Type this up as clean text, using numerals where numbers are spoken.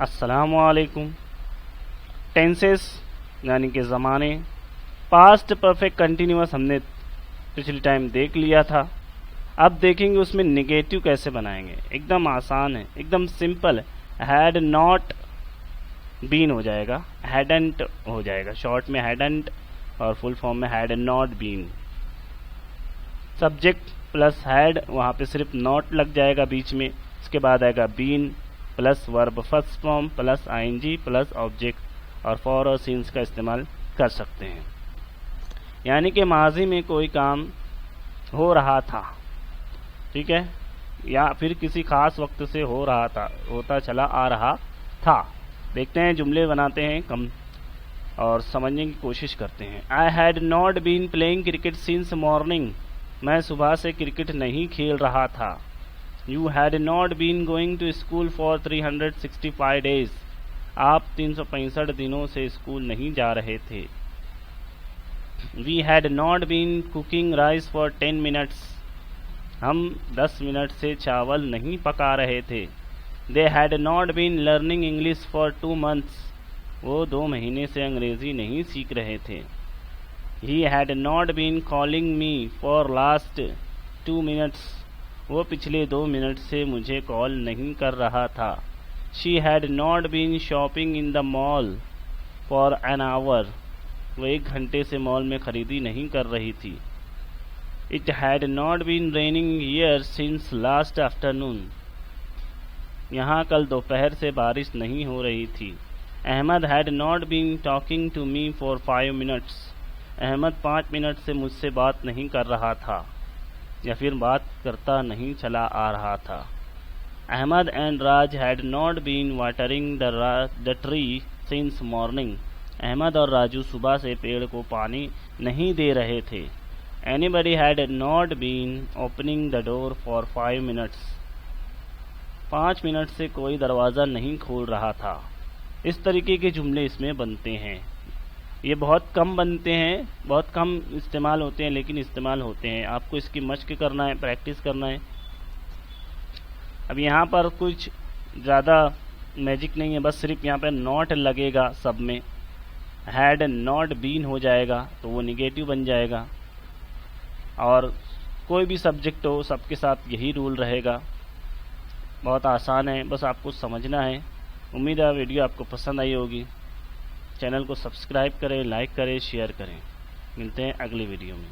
अस्सलामुअलैकुम। टेंसेस यानी कि ज़माने, पास्ट परफेक्ट कंटिन्यूअस हमने पिछले टाइम देख लिया था। अब देखेंगे उसमें नेगेटिव कैसे बनाएंगे। एकदम आसान है, एकदम सिंपल है। हैड नॉट बीन हो जाएगा, हैडंट हो जाएगा। शॉर्ट में हैडंट और फुल फॉर्म में had not been. Subject plus had, वहाँ पे सिर्फ नॉट लग जाएगा बीच में। इसके बाद आएगा been plus verb first form plus ING plus object, और फॉर और सिंस का इस्तेमाल कर सकते हैं। यानी कि माजी में कोई काम हो रहा था, ठीक है, या फिर किसी खास वक्त से हो रहा था, होता चला आ रहा था। देखते हैं, जुमले बनाते हैं कम और समझने की कोशिश करते हैं। I had not been playing cricket since morning. मैं सुबह से क्रिकेट नहीं खेल रहा था। You had not been going to school for 365 days. आप 365 दिनों से स्कूल नहीं जा रहे थे। We had not been cooking rice for 10 minutes. हम 10 मिनट से चावल नहीं पका रहे थे। They had not been learning English for 2 months। वो 2 महीने से अंग्रेजी नहीं सीख रहे थे। He had not been calling me for last 2 minutes। वो पिछले 2 मिनट से मुझे कॉल नहीं कर रहा था। She had not been shopping in the mall for an hour. वो 1 घंटे से मॉल में खरीदी नहीं कर रही थी। It had not been raining here since last afternoon. यहाँ कल दोपहर से बारिश नहीं हो रही थी। Ahmed had not been talking to me for 5 minutes। Ahmed 5 minute से मुझसे बात नहीं कर रहा था, या फिर बात करता नहीं चला आ रहा था। Ahmed and Raj had not been watering the tree since morning. Ahmed और राजू सुबह से पेड़ को पानी नहीं दे रहे थे। Anybody had not been opening the door for 5 minutes। 5 minute से कोई दरवाज़ा नहीं खोल रहा था। इस तरीके के जुमले इसमें बनते हैं। ये बहुत कम बनते हैं, बहुत कम इस्तेमाल होते हैं, लेकिन इस्तेमाल होते हैं। आपको इसकी मश्क करना है, प्रैक्टिस करना है। अब यहाँ पर कुछ ज़्यादा मैजिक नहीं है, बस सिर्फ यहाँ पर नॉट लगेगा सब में। हैड नॉट बीन हो जाएगा तो वो निगेटिव बन जाएगा, और कोई भी सब्जेक्ट हो सबके साथ यही रूल रहेगा। बहुत आसान है, बस आपको समझना है। उम्मीद है वीडियो आपको पसंद आई होगी। चैनल को सब्सक्राइब करें, लाइक करें, शेयर करें। मिलते हैं अगली वीडियो में।